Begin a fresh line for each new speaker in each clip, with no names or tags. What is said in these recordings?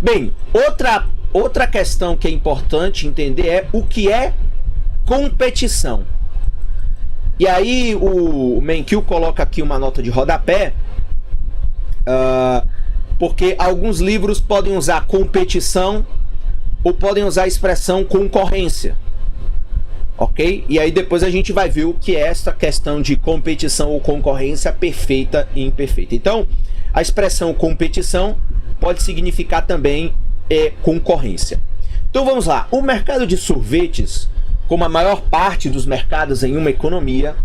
Bem, outra questão que é importante entender é o que é competição. E aí o Menkyu coloca aqui uma nota de rodapé, porque alguns livros podem usar competição ou podem usar a expressão concorrência. Ok? E aí depois a gente vai ver o que é essa questão de competição ou concorrência perfeita e imperfeita. Então, a expressão competição pode significar também concorrência. Então vamos lá. O mercado de sorvetes, como a maior parte dos mercados em uma economia,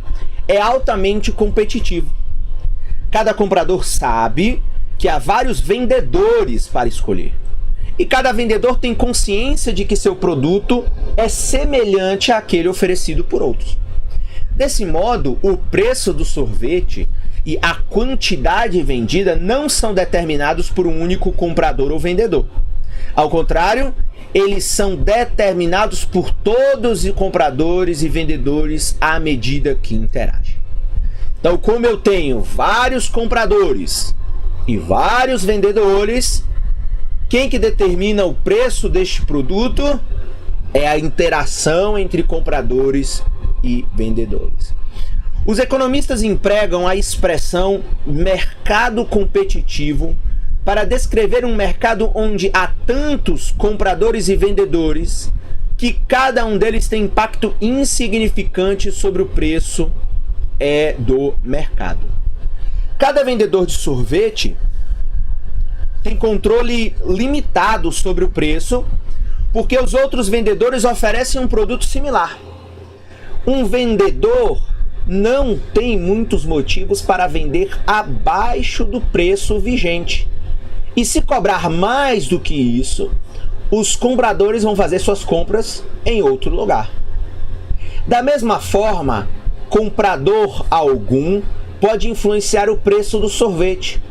é altamente competitivo. Cada comprador sabe que há vários vendedores para escolher. E cada vendedor tem consciência de que seu produto é semelhante àquele oferecido por outros. Desse modo, o preço do sorvete e a quantidade vendida não são determinados por um único comprador ou vendedor. Ao contrário, eles são determinados por todos os compradores e vendedores à medida que interagem. Então, como eu tenho vários compradores e vários vendedores, quem que determina o preço deste produto é a interação entre compradores e vendedores. Os economistas empregam a expressão mercado competitivo para descrever um mercado onde há tantos compradores e vendedores que cada um deles tem impacto insignificante sobre o preço do mercado. Cada vendedor de sorvete tem controle limitado sobre o preço, porque os outros vendedores oferecem um produto similar. Um vendedor não tem muitos motivos para vender abaixo do preço vigente. E se cobrar mais do que isso, os compradores vão fazer suas compras em outro lugar. Da mesma forma, comprador algum pode influenciar o preço do sorvete,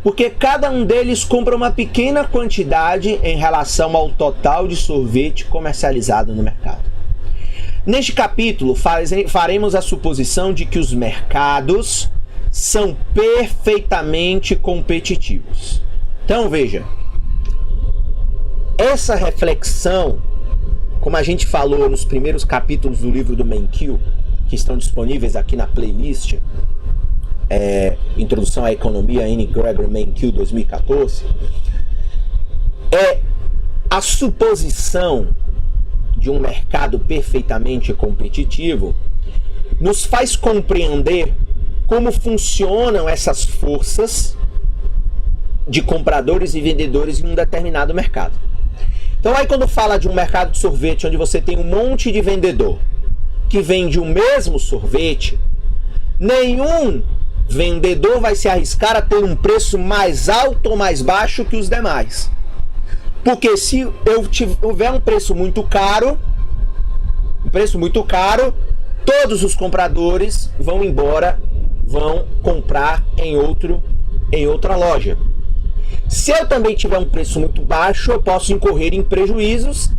porque cada um deles compra uma pequena quantidade em relação ao total de sorvete comercializado no mercado. Neste capítulo, faremos a suposição de que os mercados são perfeitamente competitivos. Então, veja, essa reflexão, como a gente falou nos primeiros capítulos do livro do Menkyu, que estão disponíveis aqui na playlist, Introdução à Economia, N. Gregor Menkyu, 2014, é a suposição de um mercado perfeitamente competitivo nos faz compreender como funcionam essas forças de compradores e vendedores em um determinado mercado. Então aí quando fala de um mercado de sorvete onde você tem um monte de vendedor que vende o mesmo sorvete, nenhum vendedor vai se arriscar a ter um preço mais alto ou mais baixo que os demais. Porque se eu tiver um preço muito caro, todos os compradores vão embora, vão comprar em outra loja. Se eu também tiver um preço muito baixo, eu posso incorrer em prejuízos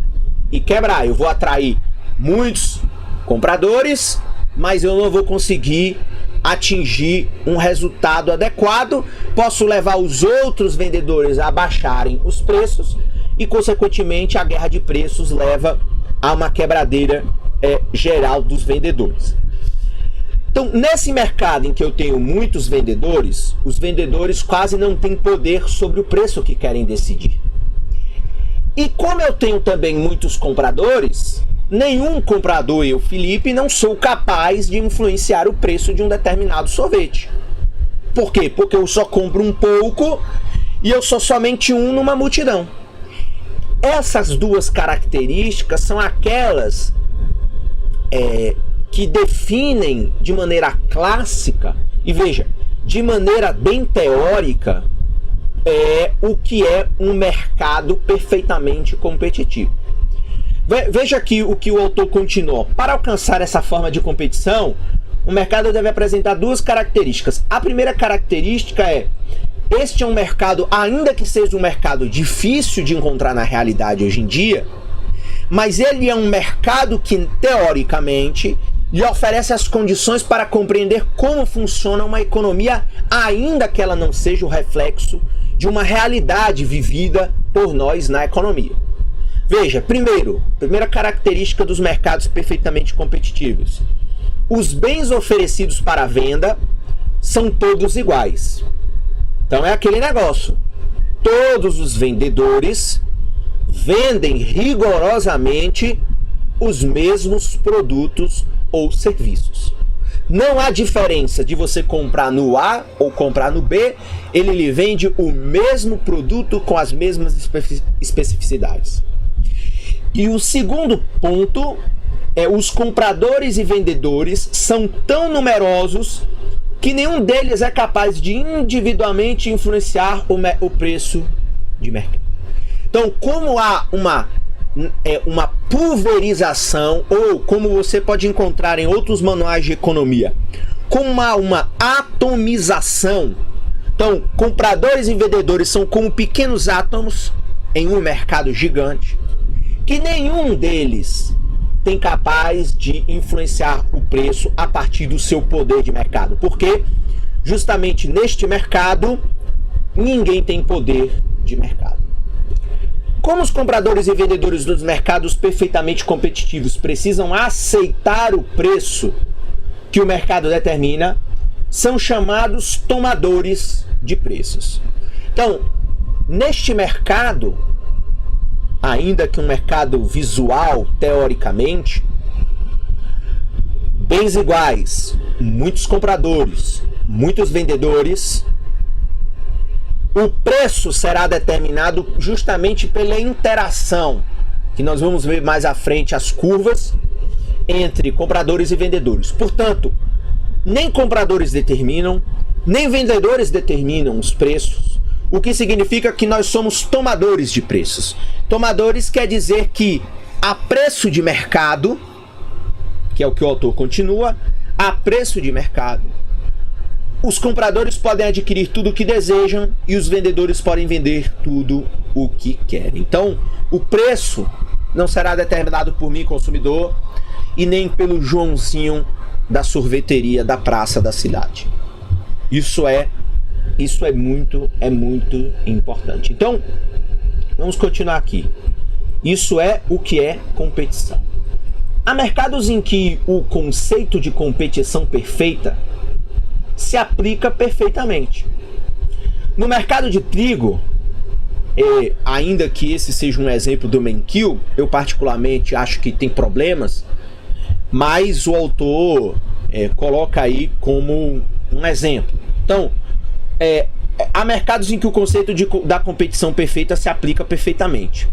e quebrar. Eu vou atrair muitos compradores, mas eu não vou conseguir atingir um resultado adequado. Posso levar os outros vendedores a baixarem os preços e, consequentemente, a guerra de preços leva a uma quebradeira geral dos vendedores. Então, nesse mercado em que eu tenho muitos vendedores, os vendedores quase não têm poder sobre o preço que querem decidir. E como eu tenho também muitos compradores, nenhum comprador, eu, Felipe, não sou capaz de influenciar o preço de um determinado sorvete. Por quê? Porque eu só compro um pouco e eu sou somente um numa multidão. Essas duas características são aquelas que definem de maneira clássica, e veja, de maneira bem teórica, o que é um mercado perfeitamente competitivo. Veja aqui o que o autor continuou. Para alcançar essa forma de competição, o mercado deve apresentar duas características. A primeira característica este é um mercado, ainda que seja um mercado difícil de encontrar na realidade hoje em dia, mas ele é um mercado que, teoricamente, lhe oferece as condições para compreender como funciona uma economia, ainda que ela não seja o reflexo de uma realidade vivida por nós na economia. Veja, primeira característica dos mercados perfeitamente competitivos. Os bens oferecidos para a venda são todos iguais. Então é aquele negócio. Todos os vendedores vendem rigorosamente os mesmos produtos ou serviços. Não há diferença de você comprar no A ou comprar no B, ele lhe vende o mesmo produto com as mesmas especificidades. E o segundo ponto é os compradores e vendedores são tão numerosos que nenhum deles é capaz de individualmente influenciar o preço de mercado. Então, como há uma pulverização, ou como você pode encontrar em outros manuais de economia, como há uma atomização, então compradores e vendedores são como pequenos átomos em um mercado gigante, que nenhum deles tem capaz de influenciar o preço a partir do seu poder de mercado, porque justamente neste mercado ninguém tem poder de mercado. Como os compradores e vendedores dos mercados perfeitamente competitivos precisam aceitar o preço que o mercado determina, são chamados tomadores de preços. Então, neste mercado, ainda que um mercado visual, teoricamente, bens iguais, muitos compradores, muitos vendedores, o preço será determinado justamente pela interação, que nós vamos ver mais à frente as curvas, entre compradores e vendedores. Portanto, nem compradores determinam, nem vendedores determinam os preços, o que significa que nós somos tomadores de preços. Tomadores quer dizer que a preço de mercado, que é o que o autor continua, a preço de mercado, os compradores podem adquirir tudo o que desejam e os vendedores podem vender tudo o que querem. Então, o preço não será determinado por mim, consumidor, e nem pelo Joãozinho da sorveteria da praça da cidade. Isso é muito importante. Então, vamos continuar aqui. Isso é o que é competição. Há mercados em que o conceito de competição perfeita se aplica perfeitamente. No mercado de trigo, ainda que esse seja um exemplo do Menkil, eu particularmente acho que tem problemas, mas o autor coloca aí como um exemplo. Então, há mercados em que o conceito da competição perfeita se aplica perfeitamente.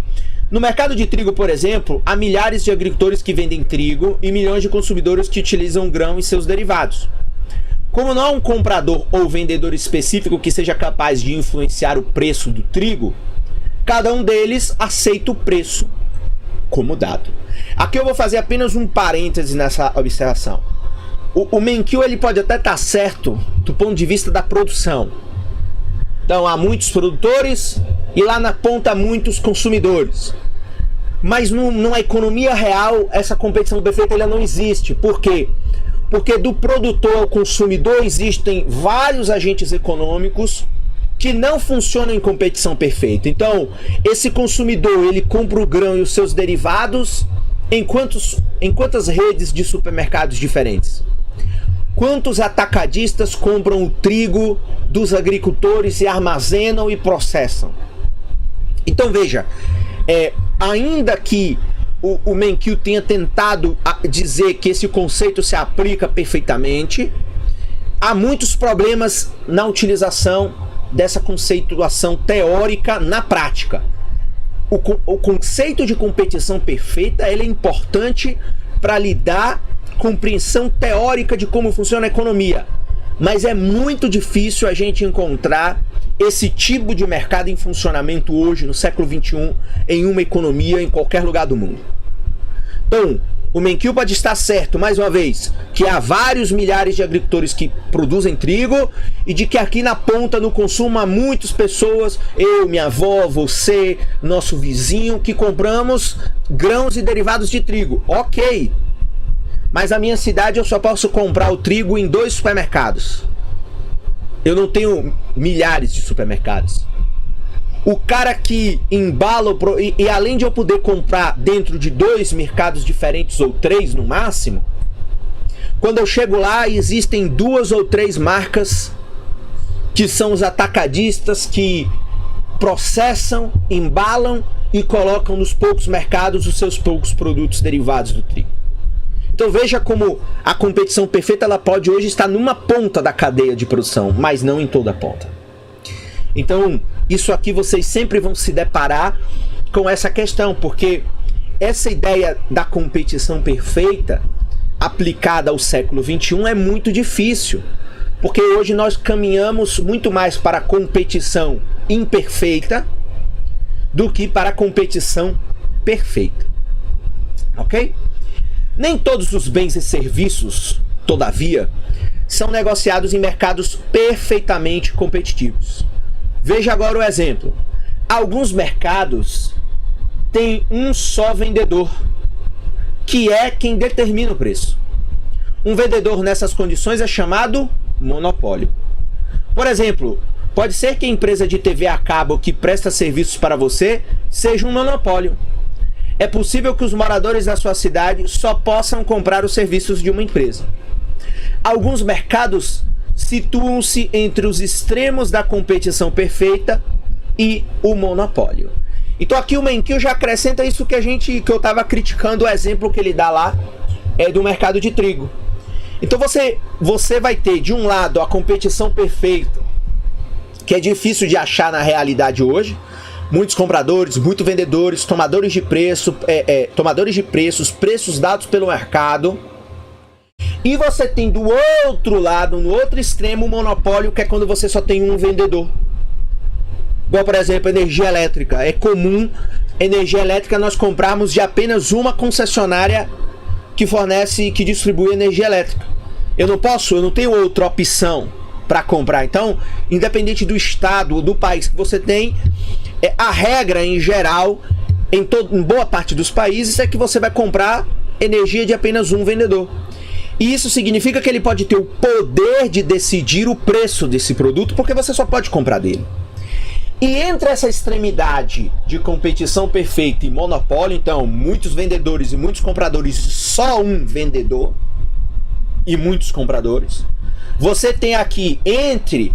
No mercado de trigo, por exemplo, há milhares de agricultores que vendem trigo e milhões de consumidores que utilizam grão e seus derivados. Como não há um comprador ou vendedor específico que seja capaz de influenciar o preço do trigo, cada um deles aceita o preço como dado. Aqui eu vou fazer apenas um parêntese nessa observação. O Menkil, ele pode até estar certo do ponto de vista da produção. Então há muitos produtores e lá na ponta há muitos consumidores. Mas numa economia real, essa competição perfeita ela não existe. Por quê? Porque do produtor ao consumidor existem vários agentes econômicos que não funcionam em competição perfeita. Então, esse consumidor, ele compra o grão e os seus derivados em quantas redes de supermercados diferentes? Quantos atacadistas compram o trigo dos agricultores e armazenam e processam? Então, veja, ainda que o Menkil tenha tentado dizer que esse conceito se aplica perfeitamente, há muitos problemas na utilização dessa conceituação teórica na prática. O conceito de competição perfeita ele é importante para lhe dar compreensão teórica de como funciona a economia, mas é muito difícil a gente encontrar esse tipo de mercado em funcionamento hoje, no século XXI, em uma economia em qualquer lugar do mundo. Então, o Menkil pode estar certo, mais uma vez, que há vários milhares de agricultores que produzem trigo e de que aqui na ponta no consumo há muitas pessoas, eu, minha avó, você, nosso vizinho, que compramos grãos e derivados de trigo. Ok, mas na minha cidade eu só posso comprar o trigo em 2 supermercados. Eu não tenho milhares de supermercados. o cara que embala e além de eu poder comprar dentro de 2 mercados diferentes ou 3 no máximo, quando eu chego lá existem 2 ou 3 marcas que são os atacadistas que processam, embalam e colocam nos poucos mercados os seus poucos produtos derivados do trigo. Então veja como a competição perfeita ela pode hoje estar numa ponta da cadeia de produção, mas não em toda a ponta. Então isso aqui vocês sempre vão se deparar com essa questão, porque essa ideia da competição perfeita aplicada ao século XXI é muito difícil, porque hoje nós caminhamos muito mais para a competição imperfeita do que para a competição perfeita, ok? Nem todos os bens e serviços, todavia, são negociados em mercados perfeitamente competitivos. Veja agora o exemplo. Alguns mercados têm um só vendedor, que é quem determina o preço. Um vendedor nessas condições é chamado monopólio. Por exemplo, pode ser que a empresa de TV a cabo que presta serviços para você seja um monopólio. É possível que os moradores da sua cidade só possam comprar os serviços de uma empresa. Alguns mercados situam-se entre os extremos da competição perfeita e o monopólio. Então aqui o Menkil já acrescenta isso que eu estava criticando, o exemplo que ele dá lá do mercado de trigo. Então você vai ter de um lado a competição perfeita, que é difícil de achar na realidade hoje. Muitos compradores, muitos vendedores, tomadores de preços, preços dados pelo mercado. E você tem do outro lado, no outro extremo, o monopólio, que é quando você só tem um vendedor. Igual, por exemplo, energia elétrica. É comum energia elétrica nós comprarmos de apenas uma concessionária que fornece, que distribui energia elétrica. Eu não tenho outra opção para comprar. Então, independente do estado ou do país que você tem, a regra em geral, em boa parte dos países, é que você vai comprar energia de apenas um vendedor. E isso significa que ele pode ter o poder de decidir o preço desse produto, porque você só pode comprar dele. E entre essa extremidade de competição perfeita e monopólio, então, muitos vendedores e muitos compradores, só um vendedor e muitos compradores, você tem aqui, entre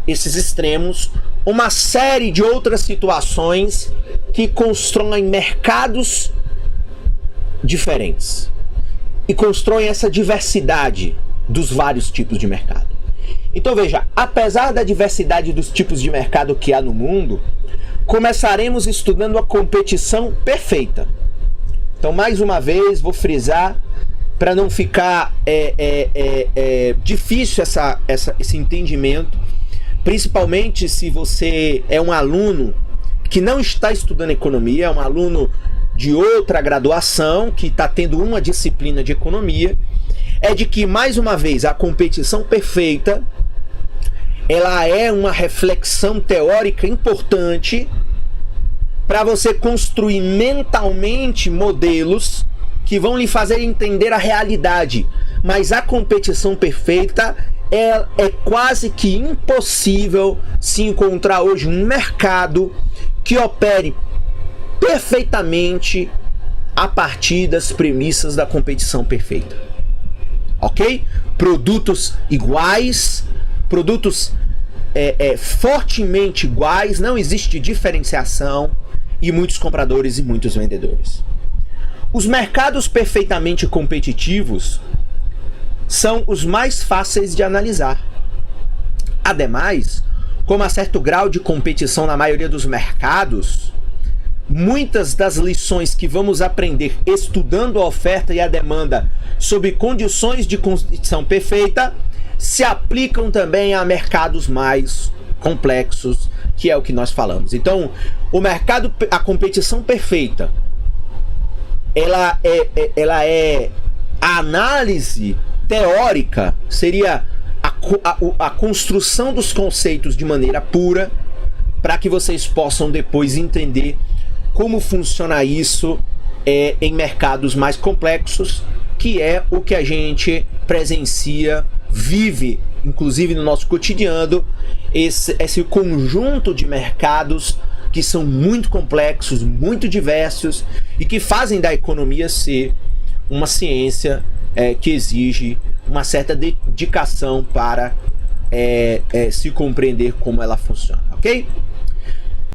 esses extremos, uma série de outras situações que constroem mercados diferentes e constroem essa diversidade dos vários tipos de mercado. Então veja, apesar da diversidade dos tipos de mercado que há no mundo, começaremos estudando a competição perfeita. Então, mais uma vez, vou frisar para não ficar difícil esse entendimento, principalmente se você é um aluno que não está estudando economia, é um aluno de outra graduação que está tendo uma disciplina de economia, é de que, mais uma vez, a competição perfeita ela é uma reflexão teórica importante para você construir mentalmente modelos que vão lhe fazer entender a realidade. Mas a competição perfeita é quase que impossível se encontrar hoje um mercado que opere perfeitamente a partir das premissas da competição perfeita. Ok? Produtos iguais, produtos fortemente iguais, não existe diferenciação, e muitos compradores e muitos vendedores. Os mercados perfeitamente competitivos são os mais fáceis de analisar. Ademais, como há certo grau de competição na maioria dos mercados, muitas das lições que vamos aprender estudando a oferta e a demanda sob condições de competição perfeita se aplicam também a mercados mais complexos, que é o que nós falamos. Então, a competição perfeita, ela é a análise teórica, seria a construção dos conceitos de maneira pura, para que vocês possam depois entender como funciona isso em mercados mais complexos, que é o que a gente presencia, vive, inclusive no nosso cotidiano, esse conjunto de mercados que são muito complexos, muito diversos e que fazem da economia ser uma ciência que exige uma certa dedicação para se compreender como ela funciona, ok?